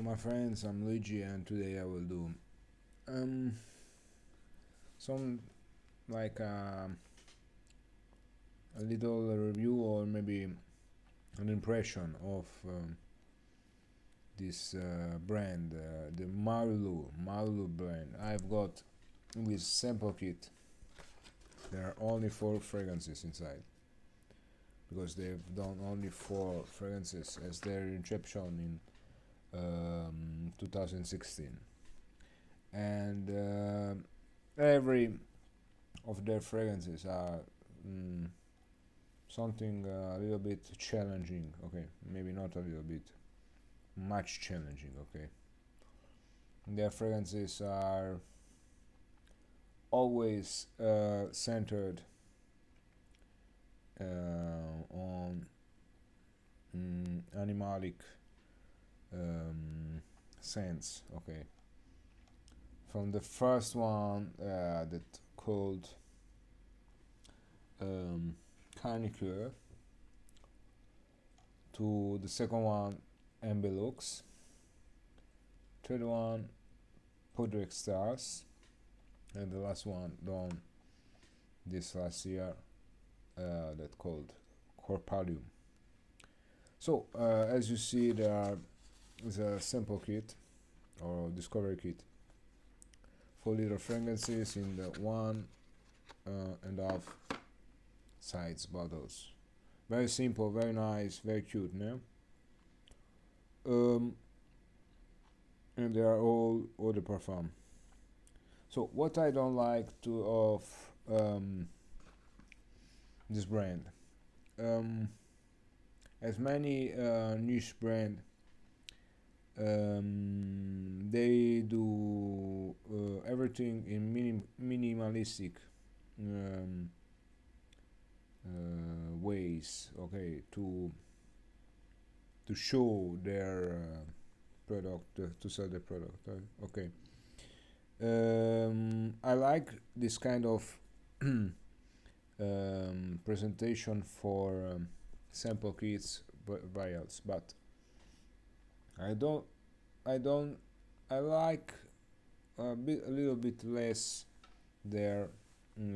my friends, I'm Luigi, and today I will do um some like a little review or maybe an impression of this brand, the Marlou brand. I've got this sample kit. There are only 4 fragrances inside because they've done only 4 fragrances as their inception in 2016, and every of their fragrances are something a little bit challenging. Okay, maybe not a little bit, much challenging. Okay, their fragrances are always centered on animalic scents. Okay, from the first one that called Carnicure to the second one Embelux, third one Podrick Stars, and the last one done this last year that called Corpalium. So as you see, there is a sample kit or discovery kit for little fragrances in the 1.5 size bottles. Very simple, very nice, very cute, no? And they are all eau de parfum. So what I don't like of this brand, as many niche brand, they do everything in minimalistic ways. Okay, to show their product, to sell their product. Okay. I like this kind of presentation for sample kits vials, but I don't. I like a little bit less their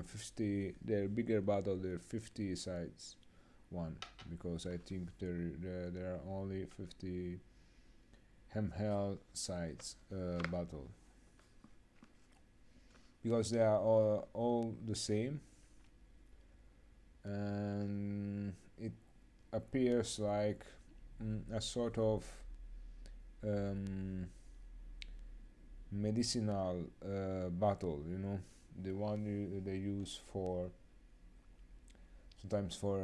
50, their bigger bottle, their 50 size one, because I think there are only 50 ml size bottle, because they are all the same, and it appears like a sort of medicinal bottle, the one they use for sometimes for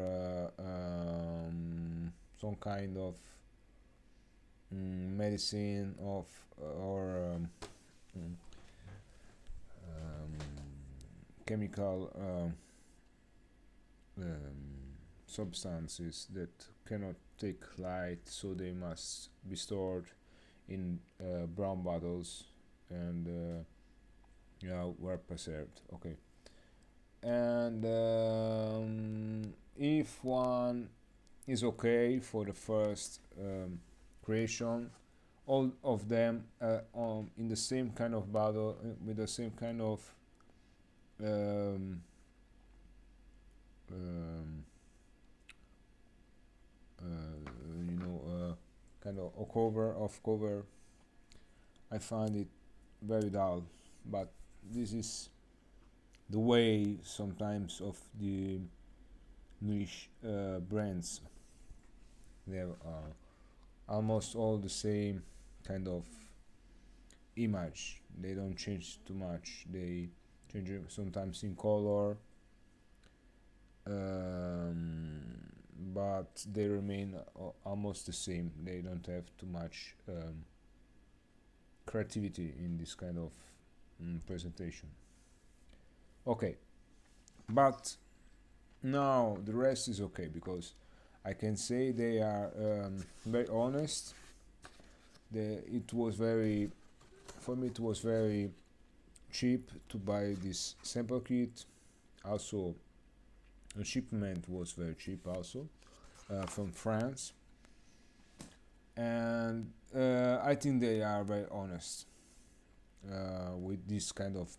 some kind of medicine of or chemical substances that cannot take light, so they must be stored in brown bottles and were preserved. Okay, and if one is okay for the first creation, all of them in the same kind of bottle with the same kind of um, um, kind of a cover, I find it very dull. But this is the way sometimes of the niche brands. They have almost all the same kind of image. They don't change too much. They change it sometimes in color, but they remain almost the same. They don't have too much creativity in this kind of presentation. Okay, but now the rest is okay, because I can say they are very honest. It was very, for me it was very cheap to buy this sample kit. Also, the shipment was very cheap also, from France, and I think they are very honest with this kind of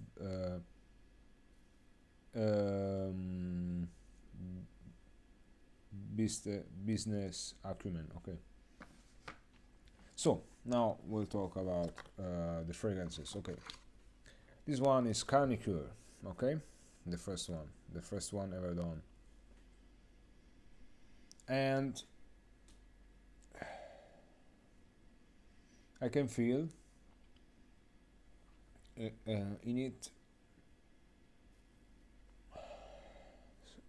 um, business acumen. Okay, so now we'll talk about the fragrances. Okay, this one is Carnicure. Okay, the first one ever done, and I can feel in it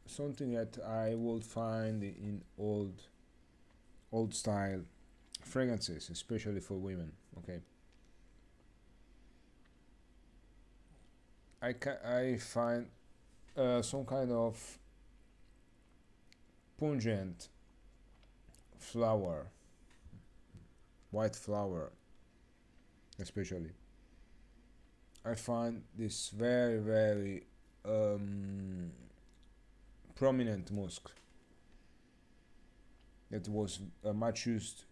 something that I would find in old style fragrances, especially for women. Okay, I find some kind of pungent flower, white flower, especially. I find this very um, prominent musk that was much used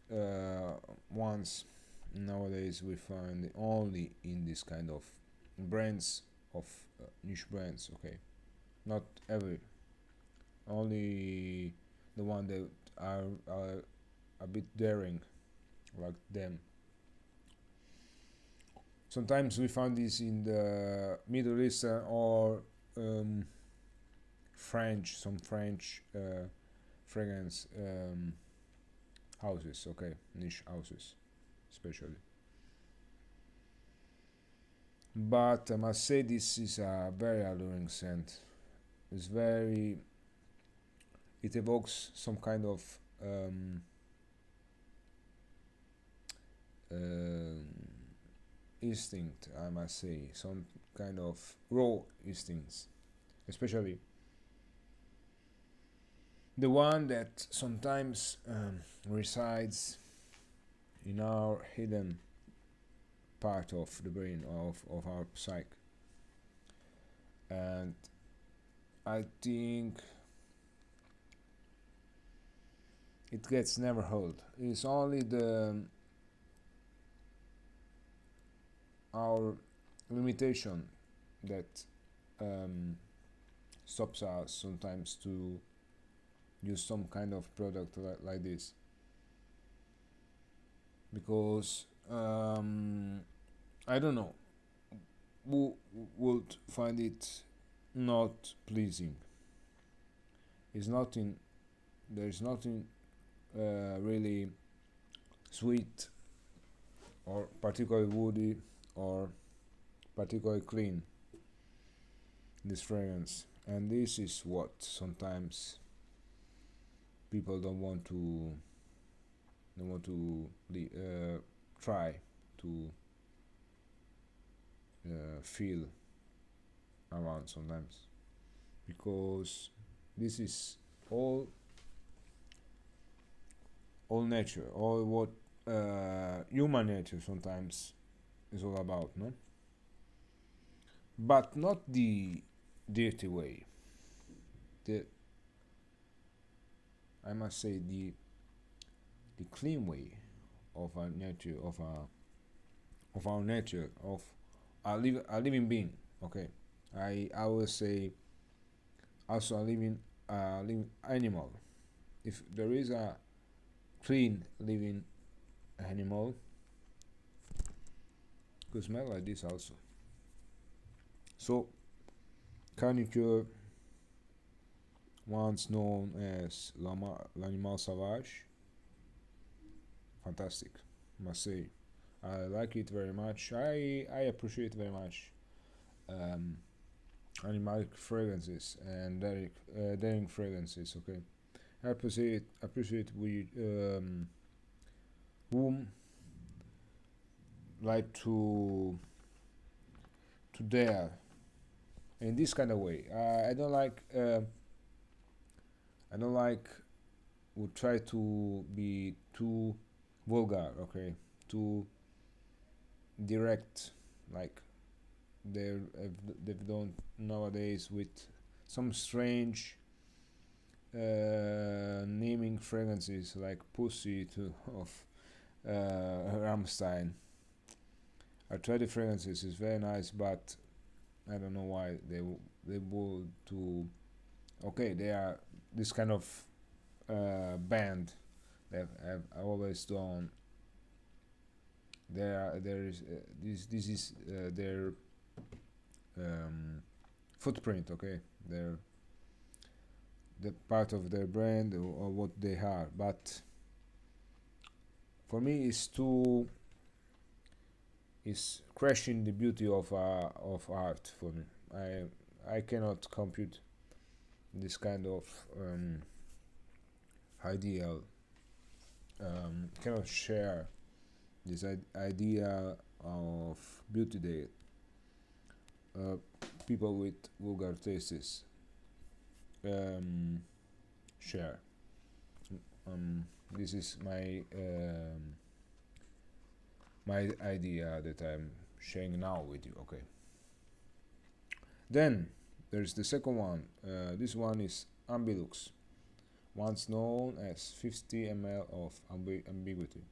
once. Nowadays we find it only in this kind of brands of niche brands. Okay, not every, only the one that are a bit daring like them. Sometimes we find this in the Middle Eastern or um, some French fragrance houses. Okay, niche houses, especially. But I must say this is a very alluring scent. It's very. It evokes some kind of um instinct. I must say some kind of raw instincts, especially the one that sometimes resides in our hidden part of the brain of our psyche. And I think it gets never hold. It's only the our limitation that um, stops us sometimes to use some kind of product like this, because I don't know who would find it not pleasing. It's nothing. There's nothing really sweet or particularly woody or particularly clean in this fragrance, and this is what sometimes people don't want to try to feel around sometimes, because this is all all nature, all what human nature sometimes is all about, no? But not the dirty way. The I must say the clean way of our nature, of our nature, of a living being. Okay, I will say also a living animal. If there is a clean living animal, could smell like this also. So Carnicure, once known as l'animal sauvage, fantastic, must say. I like it very much. I appreciate very much um, animalic fragrances and daring fragrances. Okay, I appreciate we whom like to dare in this kind of way. I don't like. I don't like. Would try to be too vulgar. Okay, too direct, like they're they've done nowadays with some strange naming fragrances like pussy to of Rammstein. I tried the fragrances. It's very nice, but I don't know why they would to. Okay, they are this kind of band that have always done. There is this is their um, footprint. Okay, their the part of their brand or what they are. But for me, it's too is crashing the beauty of art for me. I cannot compute this kind of ideal. Cannot share this idea of beauty that uh, people with vulgar tastes um, share. This is my idea that I'm sharing now with you. Okay. Then there's the second one. This one is Ambilux, once known as 50 ml of ambiguity.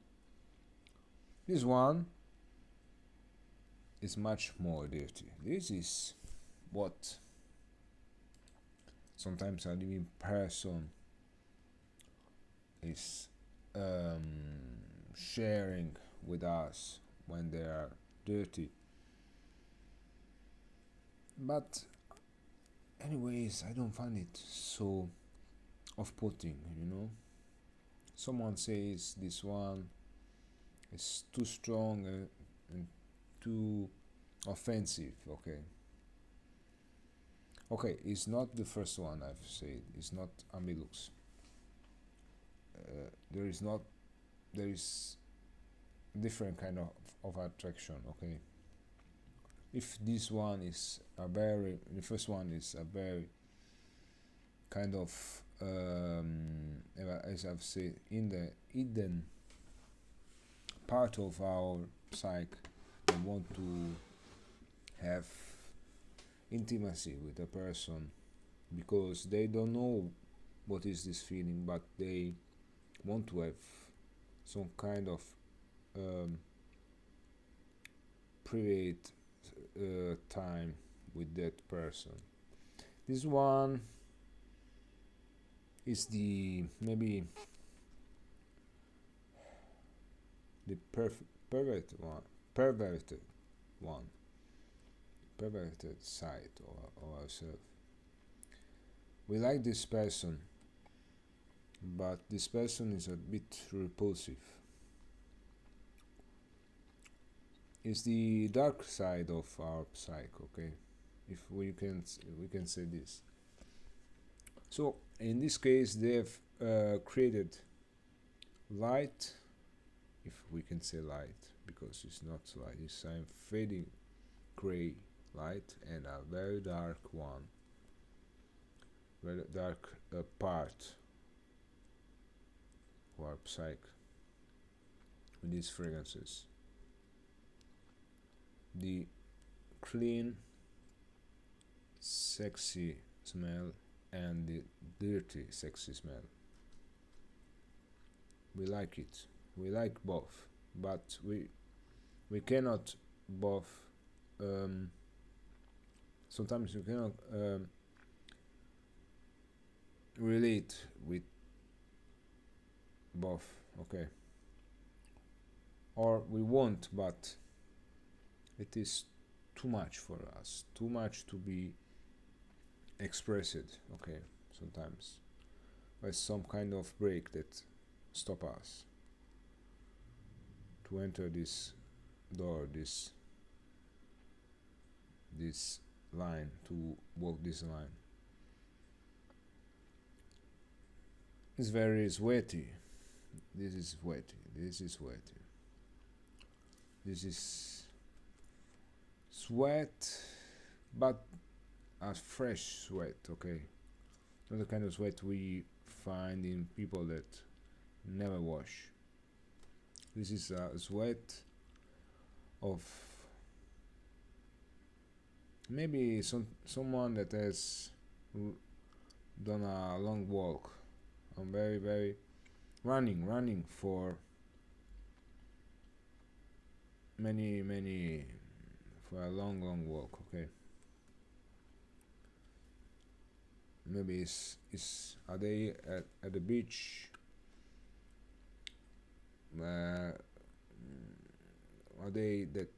This one is much more dirty. This is what sometimes a living person is sharing with us when they are dirty. But anyways, I don't find it so off-putting, Someone says this one is too strong and too offensive, okay. Okay, it's not the first one I've said. It's not Ambilux. There is different kind of attraction, okay. If this one is the first one is a very kind of as I've said, in the hidden part of our psyche, we want to have intimacy with a person because they don't know what is this feeling, but they want to have some kind of private time with that person. This one is the maybe the perverted one, perverted side of ourselves. We like this person, but this person is a bit repulsive. It's the dark side of our psyche, okay? If we can say this. So in this case, they have created light, if we can say light, because it's not light, it's a fading gray light, and a very dark one, very dark part of our psyche with these fragrances. The clean, sexy smell and the dirty, sexy smell. We like it. We like both, but we cannot both. Sometimes you cannot relate with both. Okay. Or we won't, but it is too much for us, too much to be expressed, okay, sometimes by some kind of break that stop us to enter this door, this line, to walk this line. It's very sweaty. This is sweaty. This is sweaty. This is sweat, but a fresh sweat, okay? Not the kind of sweat we find in people that never wash. This is a sweat of maybe someone that has done a long walk. I'm very running for many for a long walk. Okay, maybe it's a day at the beach, uh, a day that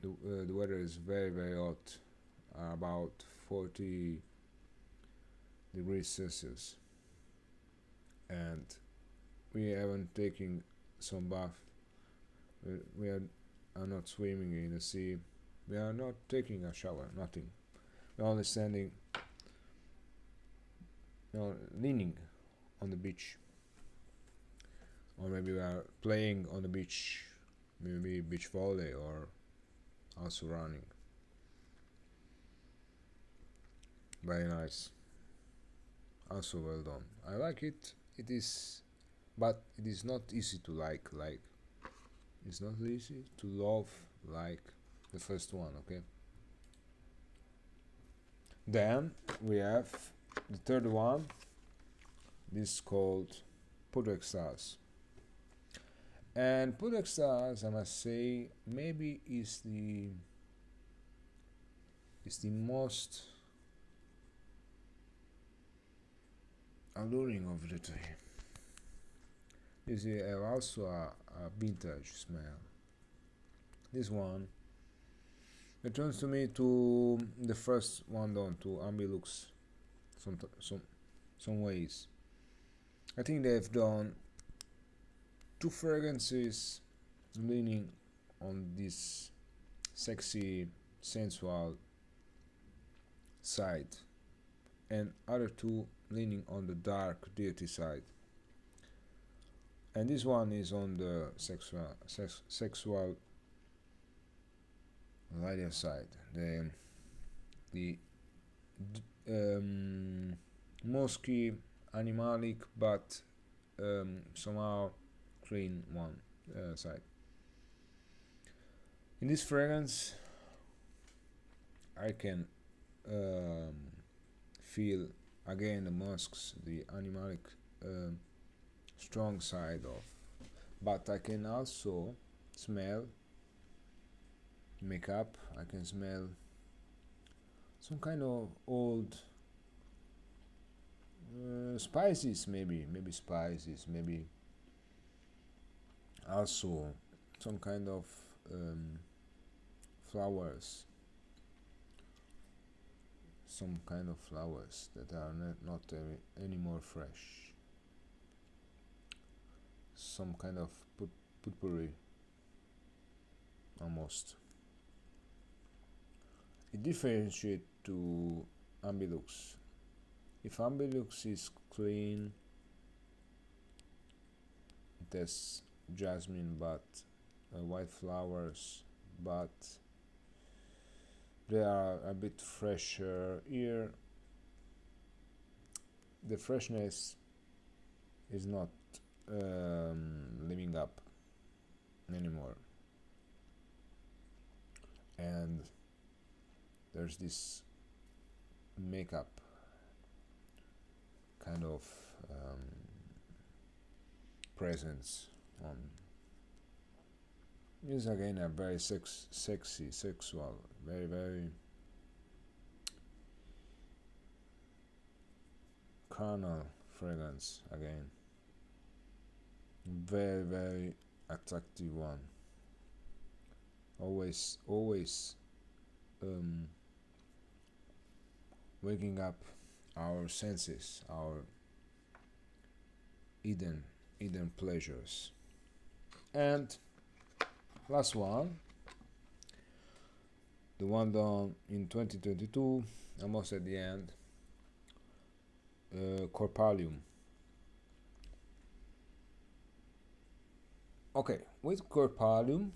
the weather is very hot, about 40 degrees Celsius, and we haven't taken some bath. We are not swimming in the sea. We are not taking a shower. Nothing. We're only standing, leaning on the beach, or maybe we are playing on the beach, maybe beach volley or also running. Very nice. Also well done. I like it. It is, but it is not easy to like. Like it's not easy to love like the first one. Okay. Then we have the third one. This is called Put Extras. And Put Extras, I must say, maybe is the most alluring of the three. This is also a vintage smell. This one returns to me to the first one done to Ambilux some ways. I think they've done two fragrances leaning on this sexy, sensual side, and other two leaning on the dark, dirty side. And this one is on the sexual lighter side. The musky, animalic, but somehow clean one side. In this fragrance, I can feel again the musks, the animalic strong side of, but I can also smell makeup. I can smell some kind of old spices, maybe spices, maybe also some kind of flowers, that are not anymore fresh, some kind of potpourri almost. It differentiates to Ambilux. If Ambilux is clean, it has jasmine, but white flowers, but they are a bit fresher. Here, the freshness is not living up anymore, and there's this makeup kind of presence on. Is again a very sexy, sexual, very carnal fragrance again. Very attractive one. Always waking up our senses, our hidden pleasures. And last one, the one done in 2022, almost at the end, Corpalium. Okay, with Corpalium,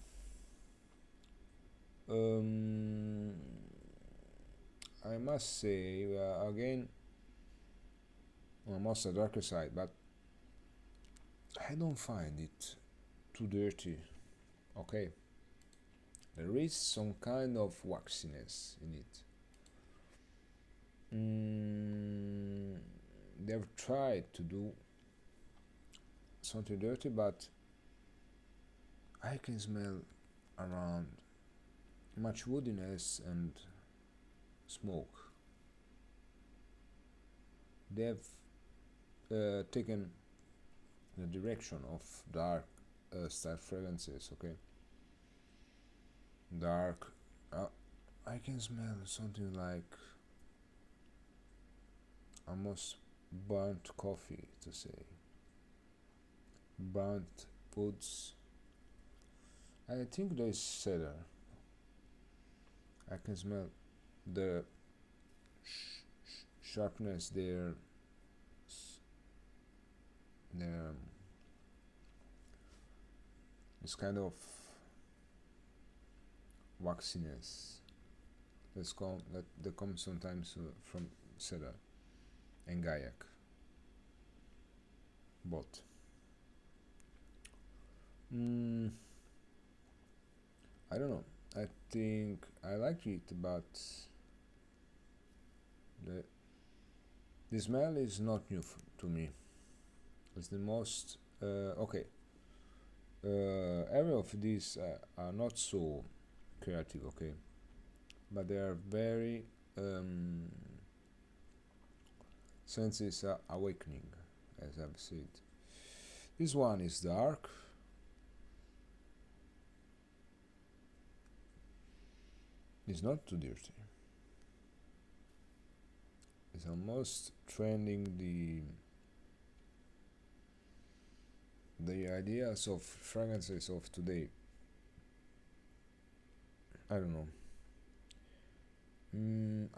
I must say again, almost a darker side, but I don't find it too dirty. Okay, there is some kind of waxiness in it. They've tried to do something dirty, but I can smell around much woodiness and smoke. They have taken the direction of dark style fragrances. Okay, dark. I can smell something like almost burnt coffee, to say burnt woods. I think there is cedar. I can smell the sharpness there, the this kind of waxiness that comes sometimes from cedar and gaiac, both. Mm, I don't know. I think I like it, but the the smell is not new to me. It's the most okay. Every of these are not so creative, okay, but they are very senses awakening, as I've said. This one is dark. It's not too dirty. It's almost trending the ideas of fragrances of today. I don't know.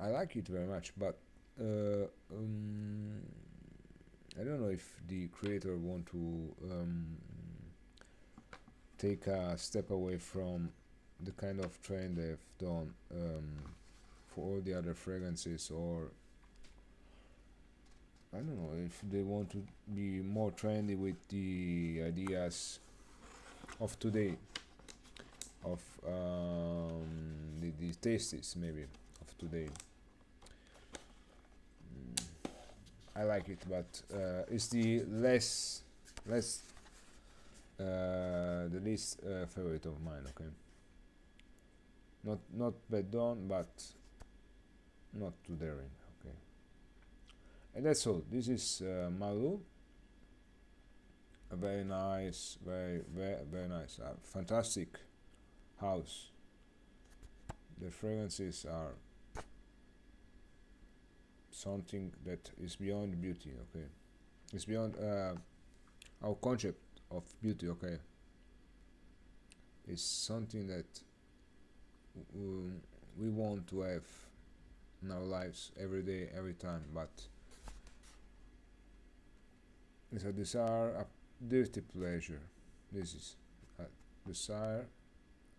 I like it very much, but uh, um, I don't know if the creator want to take a step away from the kind of trend they've done for all the other fragrances, or I don't know if they want to be more trendy with the ideas of today, of the tastes maybe of today. I like it, but it's the least favorite of mine. Okay, not bad done, but not too daring. Okay, and that's all. This is Marlou. A very nice, very nice, fantastic house. The fragrances are something that is beyond beauty. Okay, it's beyond our concept of beauty. Okay, it's something that we want to have in our lives every day, every time, but it's a desire, a dirty pleasure. This is a desire,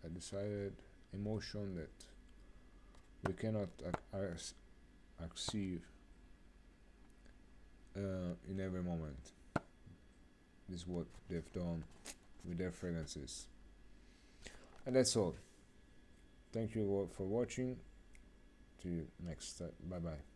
a decided emotion that we cannot achieve in every moment. This is what they've done with their fragrances. And that's all. Thank you for watching. See you next time. Bye bye.